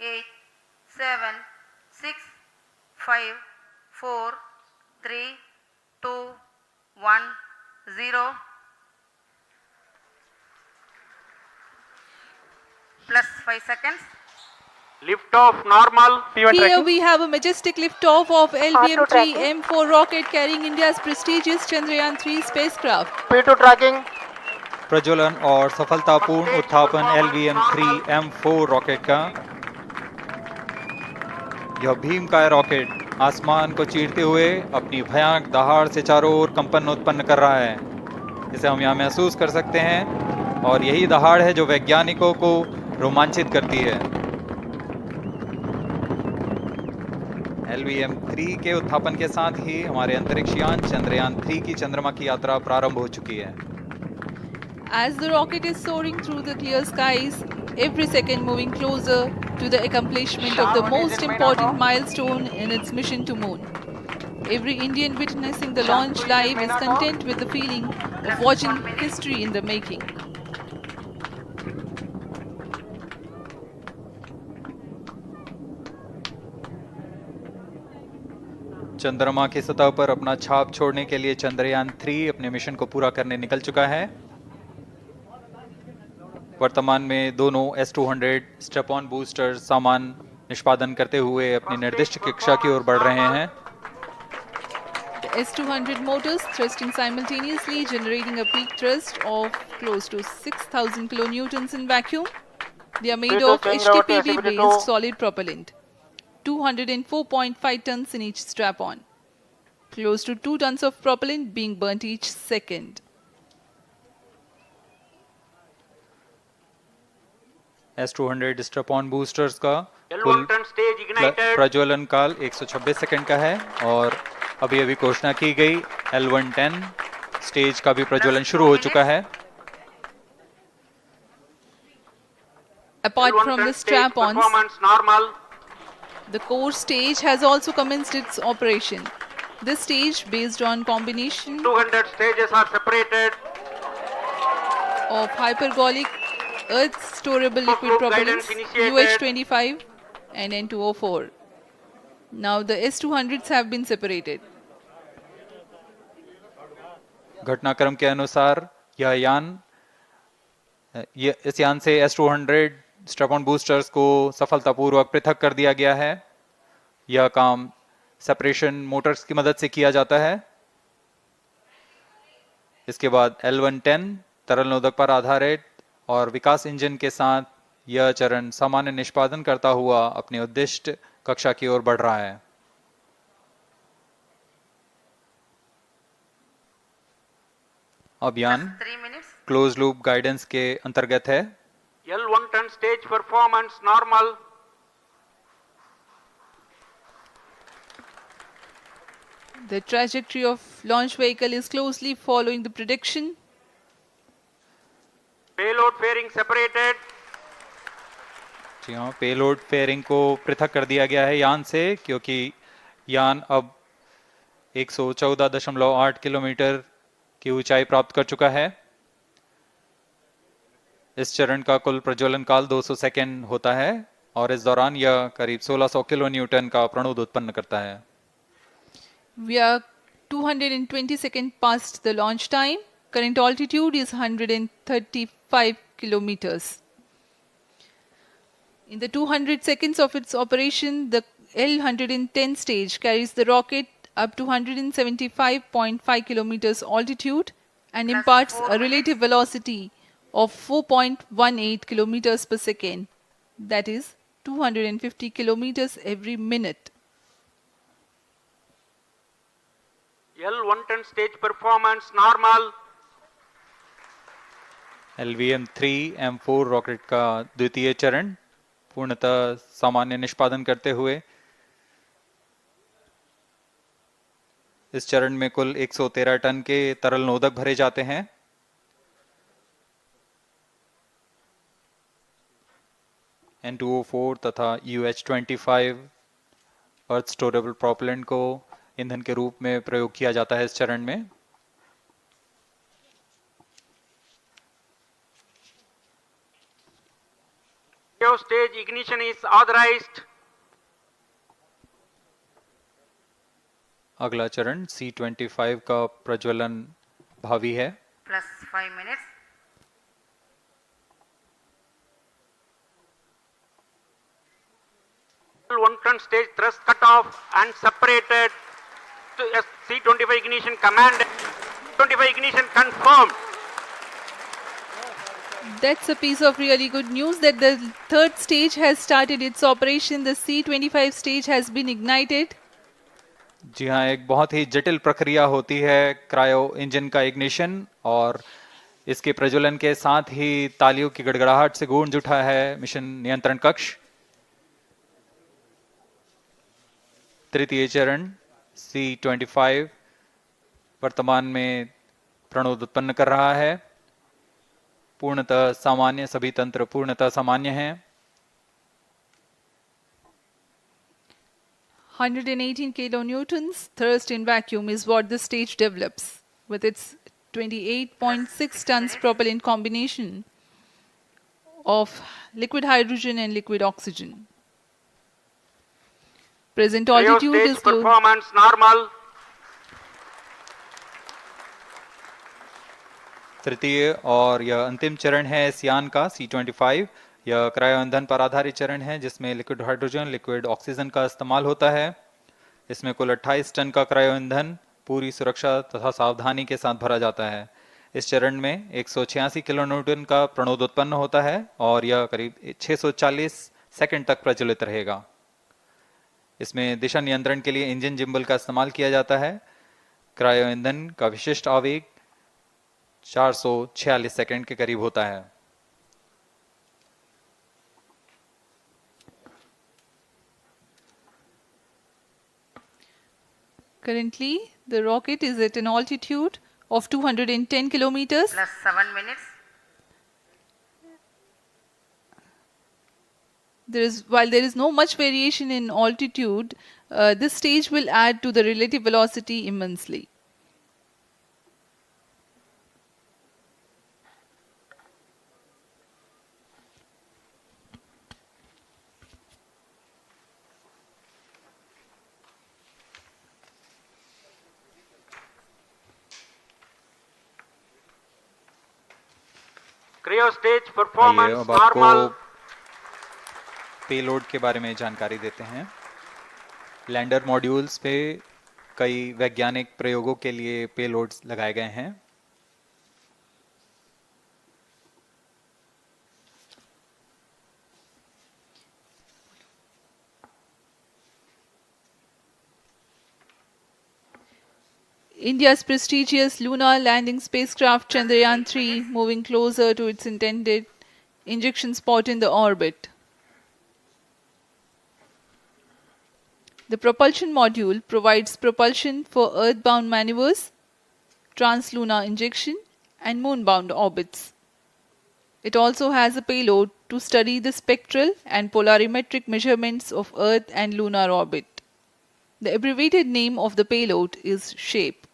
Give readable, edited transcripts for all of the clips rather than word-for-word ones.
8, 7, 6, 5, 4, 3, 2, 1, 0. Plus 5 seconds. Lift off normal. P1 Here tracking. we have a majestic liftoff of R2 LBM-3 tracking. M4 rocket carrying India's prestigious Chandrayaan-3 spacecraft. P2 tracking. प्रज्वलन और सफलतापूर्ण उत्थापन LVM-3 M4 rocket का। यह भीमकाय rocket आसमान को चीरते हुए अपनी भयानक दहाड़ से चारों ओर कंपन उत्पन्न कर रहा है। इसे हम यहाँ महसूस कर सकते हैं और यही दहाड़ है जो वैज्ञानिकों को रोमांचित करती है। LVM-3 के उत्थापन के साथ ही हमारे अंतरिक्ष यान चंद्रयान-3 की चंद्रमा की यात्रा प्रारंभ हो चुकी है। As the rocket is soaring through the clear skies, every second moving closer to the accomplishment of the most important milestone in its mission to moon. Every Indian witnessing the launch live is content with the feeling of watching history in the making. चंद्रमा की सतह पर अपना छाप छोड़ने के लिए चंद्रयान-3 अपने मिशन को पूरा करने निकल चुका है। वर्तमान में दोनों S-200 स्टेप-ऑन बूस्टर सामान निष्पादन करते हुए अपनी निर्दिष्ट कक्षा की ओर बढ़ रहे हैं। The S-200 motors thrusting simultaneously, generating a peak thrust of close to 6,000 kilonewtons in vacuum. They are made of HTPB-based solid propellant. 204.5 tons in each strap-on. Close to 2 tons of propellant being burnt each second. S-200 step-on boosters का L1 turn stage ignited. प्रज्वलन काल 126 second का है और अभी अभी घोषणा की गई L110 स्टेज का भी प्रज्वलन शुरू हो चुका है। Apart L1 from turn the stage strap-ons, performance normal. the core stage has also commenced its operation. This stage, based on combination 200 stages are separated. of hypergolic earth storable liquid Group propellants guidance initiated. UH-25 and N2O4. Now the S-200s have been separated. घटनाक्रम के अनुसार इस यान से S-200 step-on boosters को सफलतापूर्वक पृथक कर दिया गया है। यह काम सेपरेशन मोटर्स की मदद से किया जाता है। इसके बाद L110 तरल नोदक पर आधारित और विकास इंजन के साथ यह चरण सामान्य निष्पादन करता हुआ अपनी उद्दिष्ट कक्षा की ओर बढ़ रहा है। अभियान 3 minutes. क्लोज लूप गाइडेंस के अंतर्गत है। L1 turn stage performance normal. The trajectory of launch vehicle is closely following the prediction. Payload fairing separated. जी हाँ, पेलोड फेयरिंग को पृथक कर दिया गया है यान से, क्योंकि यान अब 114.8 किलोमीटर की ऊंचाई प्राप्त कर चुका है। इस चरण का कुल प्रज्वलन काल 200 सेकेंड होता है और इस दौरान यह करीब 1600 किलो न्यूटन का प्रणुद उत्पन्न करता है। We are 220 seconds past the launch time. Current altitude is 135 kilometers. In the 200 seconds of its operation, the L110 stage carries the rocket up to 175.5 kilometers altitude and imparts a relative velocity of 4.18 kilometers per second. That is 250 kilometers every minute. L1 turn stage performance normal. LVM-3 M4 rocket का द्वितीय चरण पूर्णतः सामान्य निष्पादन करते हुए इस चरण में कुल 113 टन के तरल नोदक भरे जाते हैं। N2O4 तथा UH-25 अर्थ स्टोरेबल प्रोपेलेंट को ईंधन के रूप में प्रयोग किया जाता है इस चरण में। Cryo stage ignition is authorized. अगला चरण C25 का प्रज्वलन भावी है। plus 5 minutes. L110 stage thrust cut off and separated. To C25 ignition command. 25 ignition confirmed. That's a piece of really good news that the third stage has started its operation. The C25 stage has been ignited. जी हाँ, एक बहुत ही जटिल प्रक्रिया होती है cryo engine का ignition, और इसके प्रज्वलन के साथ ही तालियों की गड़गड़ाहट से गूंज उठा है मिशन नियंत्रण कक्ष। तृतीय चरण C25 वर्तमान में प्रणोद उत्पन्न कर रहा है। पूर्णतः सामान्य, सभी तंत्र पूर्णतः सामान्य हैं। 118 kilonewtons thrust in vacuum is what the stage develops with its 28.6 tons propellant combination of liquid hydrogen and liquid oxygen. Present Cryo altitude stage is close. performance normal. तृतीय और यह अंतिम चरण है इस यान का C25। यह क्रायो ईंधन पर आधारित चरण है जिसमें लिक्विड हाइड्रोजन, लिक्विड ऑक्सीजन का इस्तेमाल होता है। इसमें कुल 28 टन का क्रायो ईंधन पूरी सुरक्षा तथा सावधानी के साथ भरा जाता है। इस चरण में 186 किलोन्यूटन का प्रणोद उत्पन्न होता है और यह करीब 640 सेकंड तक प्रज्वलित रहेगा। इसमें दिशा नियंत्रण के लिए इंजन जिम्बल का इस्तेमाल किया जाता है। क्रायो ईंधन का विशिष्ट आवेग 446 सेकंड के करीब होता है। Currently, the rocket is at an altitude of 210 kilometers. Plus 7 minutes. While there is no much variation in altitude, this stage will add to the relative velocity immensely. Cryo stage आइए performance अब आपको normal. Payload के बारे में जानकारी देते हैं। Lander modules पे कई वैज्ञानिक प्रयोगों के लिए पेलोड्स लगाए गए हैं। India's prestigious lunar landing spacecraft Chandrayaan-3 moving closer to its intended injection spot in the orbit. The propulsion module provides propulsion for earthbound maneuvers, translunar injection, and moonbound orbits. It also has a payload to study the spectral and polarimetric measurements of Earth and lunar orbit. The abbreviated name of the payload is SHAPE.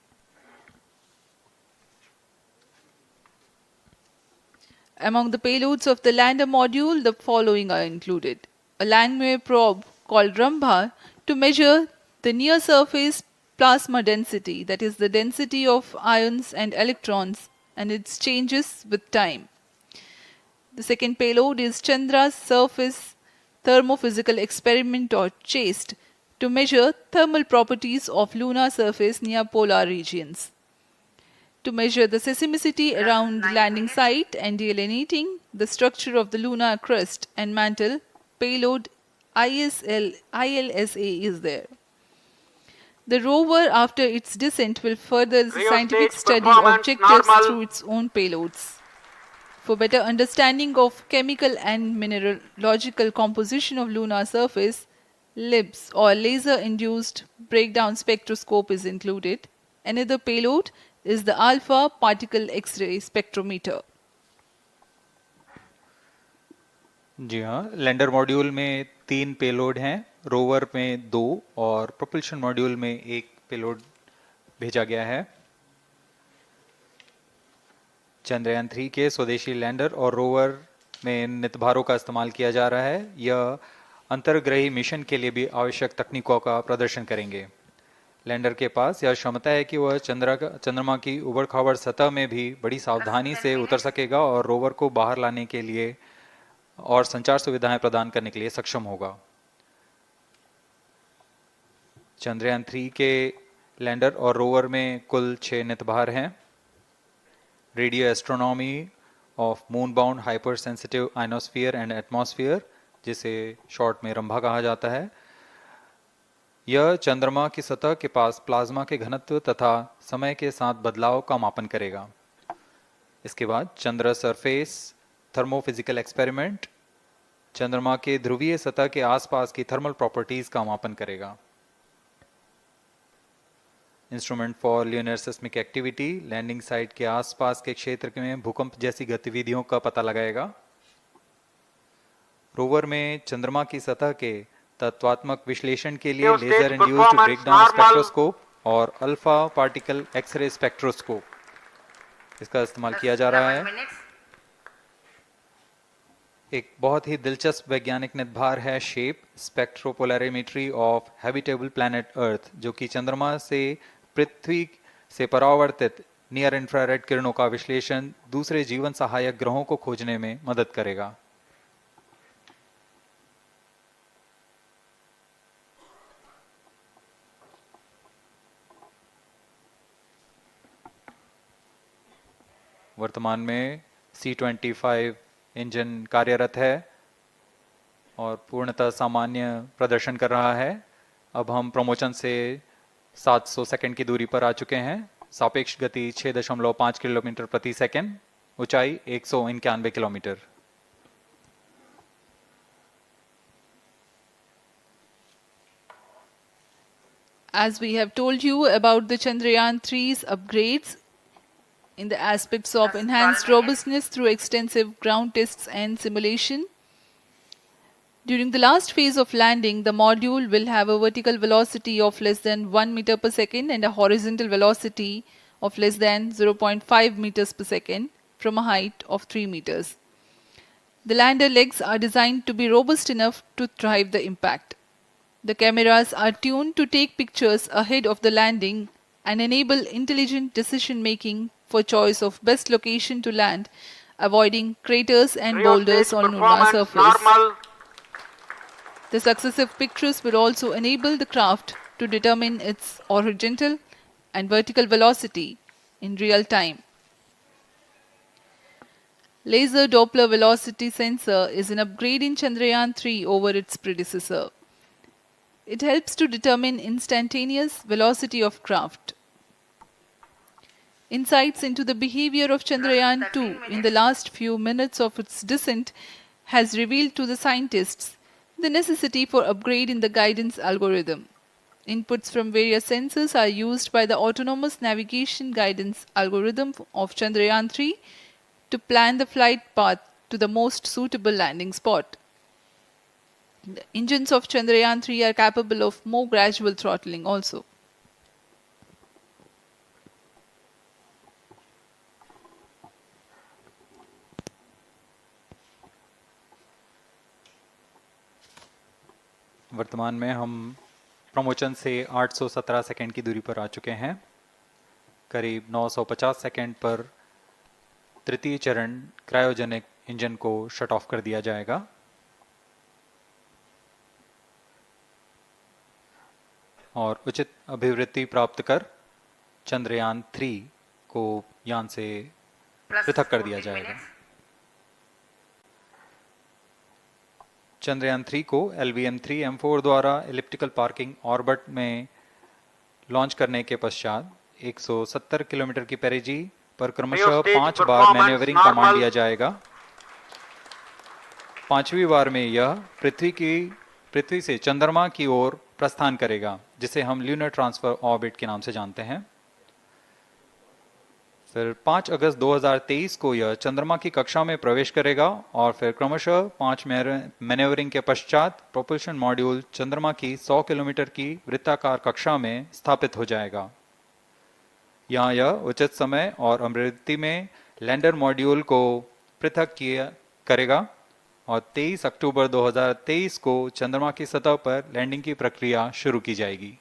Among the payloads of the lander module, the following are included. A Langmuir probe called Rambha to measure the near surface plasma density, that is the density of ions and electrons, and its changes with time. The second payload is Chandra's surface thermophysical experiment, or CHASTE, to measure thermal properties of lunar surface near polar regions. To measure the seismicity around the landing site and delineating the structure of the lunar crust and mantle, payload ILSA is there. The rover, after its descent, will further the Cryo scientific stage study performance objectives normal. through its own payloads. For better understanding of chemical and mineralogical composition of lunar surface, LIBS, or laser-induced breakdown spectroscope, is included. Another payload is the alpha particle X-ray spectrometer. जी हाँ, lander module में 3 payload हैं, rover में 2 और propulsion module में 1 payload भेजा गया है। चंद्रयान 3 के स्वदेशी लैंडर और रोवर में इन नितभारों का इस्तेमाल किया जा रहा है, यह अंतर्ग्रही मिशन के लिए भी आवश्यक तकनीकों का प्रदर्शन करेंगे। लैंडर के पास यह क्षमता है कि वह चंद्रमा की उबड़-खाबड़ सतह में भी बड़ी सावधानी से उतर सकेगा और रोवर को बाहर लाने के लिए और संचार सुविधाएं प्रदान करने के लिए सक्षम होगा। चंद्रयान 3 के लैंडर और रोवर में कुल 6 नितभार हैं। Radio astronomy of moon bound hyper sensitive ionosphere and atmosphere, जिसे शॉर्ट में रंभा कहा जाता है, यह चंद्रमा की सतह के पास प्लाज्मा के घनत्व तथा समय के साथ बदलाव का मापन करेगा। इसके बाद चंद्र सरफेस थर्मोफिजिकल एक्सपेरिमेंट चंद्रमा के ध्रुवीय सतह के आसपास की थर्मल प्रॉपर्टीज का मापन करेगा। Instrument for lunar seismic activity landing site के आसपास के क्षेत्र में भूकंप जैसी गतिविधियों का पता लगाएगा। रोवर में चंद्रमा की सतह के तत्वात्मक विश्लेषण के लिए लेजर इंड्यूस्ड ब्रेकडाउन स्पेक्ट्रोस्कोप और अल्फा पार्टिकल एक्सरे स्पेक्ट्रोस्कोप इसका इस्तेमाल किया जा रहा है। एक बहुत ही दिलचस्प वैज्ञानिक निर्धार है shape स्पेक्ट्रोपोलैरिमेट्री of habitable planet earth, जो कि चंद्रमा से पृथ्वी से परावर्तित नियर इंफ्रारेड किरणों का विश्लेषण दूसरे जीवन सहायक ग्रहों को खोजने में मदद करेगा। वर्तमान में C-25 इंजन कार्यरत है और पूर्णतः सामान्य प्रदर्शन कर रहा है। अब हम प्रमोशन से 700 सेकंड की दूरी पर आ चुके हैं। सापेक्ष गति 6.5 किलोमीटर प्रति सेकंड, ऊंचाई 191 kilometre. As we have told you about the Chandrayaan 3's upgrades in the aspects of enhanced robustness through extensive ground tests and simulation. During the last phase of landing, the module will have a vertical velocity of less than 1 meter per second and a horizontal velocity of less than 0.5 meters per second from a height of 3 meters. The lander legs are designed to be robust enough to thrive the impact. The cameras are tuned to take pictures ahead of the landing and enable intelligent decision making for choice of best location to land, avoiding craters and boulders on lunar surface. Normal. The successive pictures will also enable the craft to determine its horizontal and vertical velocity in real time. Laser Doppler velocity sensor is an upgrade in Chandrayaan 3 over its predecessor. It helps to determine instantaneous velocity of craft. Insights into the behavior of Chandrayaan 2 in the last few minutes of its descent has revealed to the scientists the necessity for upgrade in the guidance algorithm. Inputs from various sensors are used by the autonomous navigation guidance algorithm of Chandrayaan 3 to plan the flight path to the most suitable landing spot. The engines of Chandrayaan 3 are capable of more gradual throttling also. वर्तमान में हम promotion से 817 second की दूरी पर आ चुके हैं। करीब 950 सेकंड पर तृतीय चरण क्रायोजेनिक इंजन को शट ऑफ कर दिया जाएगा। और उचित अभिवृद्धि प्राप्त कर चंद्रयान 3 को यान से पृथक कर दिया जाएगा। चंद्रयान 3 को LVM-3M4 द्वारा एलिप्टिकल पार्किंग ऑर्बिट में लॉन्च करने के पश्चात 170 किलोमीटर की पेरिजी पर क्रमशः 5 बार मैन्यूवरिंग कमांड दिया जाएगा। 5वीं बार में यह पृथ्वी से चंद्रमा की ओर प्रस्थान करेगा, जिसे हम ल्यूनर ट्रांसफर ऑर्बिट के नाम से जानते हैं। फिर 5 अगस्त 2023 को यह चंद्रमा की कक्षा में प्रवेश करेगा और फिर क्रमशः 5 मैन्यूवरिंग के पश्चात प्रोपल्शन मॉड्यूल चंद्रमा की 100 किलोमीटर की वृत्ताकार कक्षा में स्थापित हो जाएगा। यहाँ यह उचित समय और अभिवृद्धि में लैंडर मॉड्यूल को पृथक करेगा और 23 अक्टूबर 2023 को चंद्रमा की सतह पर लैंडिंग की प्रक्रिया शुरू की जाएगी।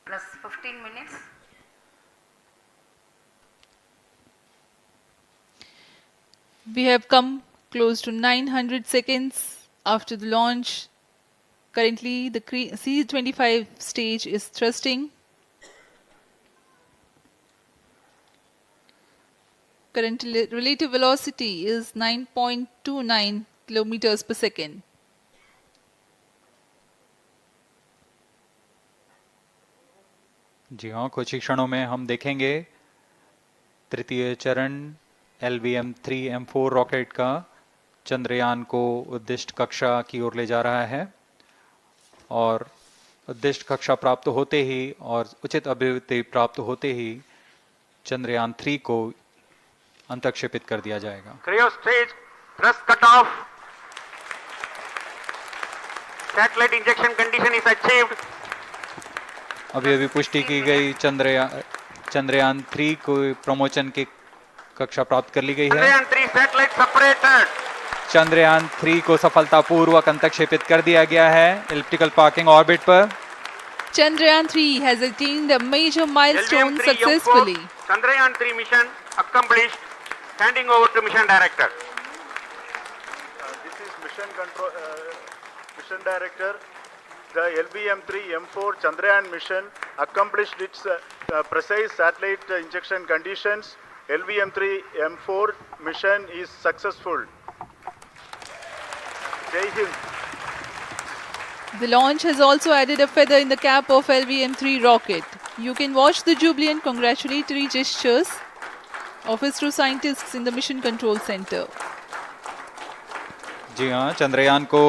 plus 15 minutes. We have come close to 900 seconds after the launch. Currently, the C-25 stage is thrusting. Current relative velocity is 9.29 kilometers per second. जी हाँ, कुछ ही क्षणों में हम देखेंगे तृतीय चरण LVM-3M4 रॉकेट का चंद्रयान को उद्दिष्ट कक्षा की ओर ले जा रहा है और उद्दिष्ट कक्षा प्राप्त होते ही और उचित अभिवृद्धि प्राप्त होते ही चंद्रयान 3 को अंतक्षेपित कर दिया जाएगा। Cryo stage thrust cutoff. Satellite injection condition is achieved. अभी पुष्टि की गई चंद्रयान 3 को प्रमोशन की कक्षा प्राप्त कर ली गई है। Chandrayaan 3 satellite separated. चंद्रयान 3 को सफलतापूर्वक अंतक्षेपित कर दिया गया है एलिप्टिकल पार्किंग ऑर्बिट पर। Chandrayaan 3 has attained a major milestone LVM-3 successfully. Chandrayaan 3 mission accomplished. Handing over to mission director. This is mission director. The LVM-3M4 Chandrayaan mission accomplished its precise satellite injection conditions. LVM-3M4 mission is successful. Jai Hind. The launch has also added a feather in the cap of LVM-3 rocket. You can watch the jubilant congratulatory gestures of ISRO scientists in the Mission Control Center. जी हाँ, चंद्रयान को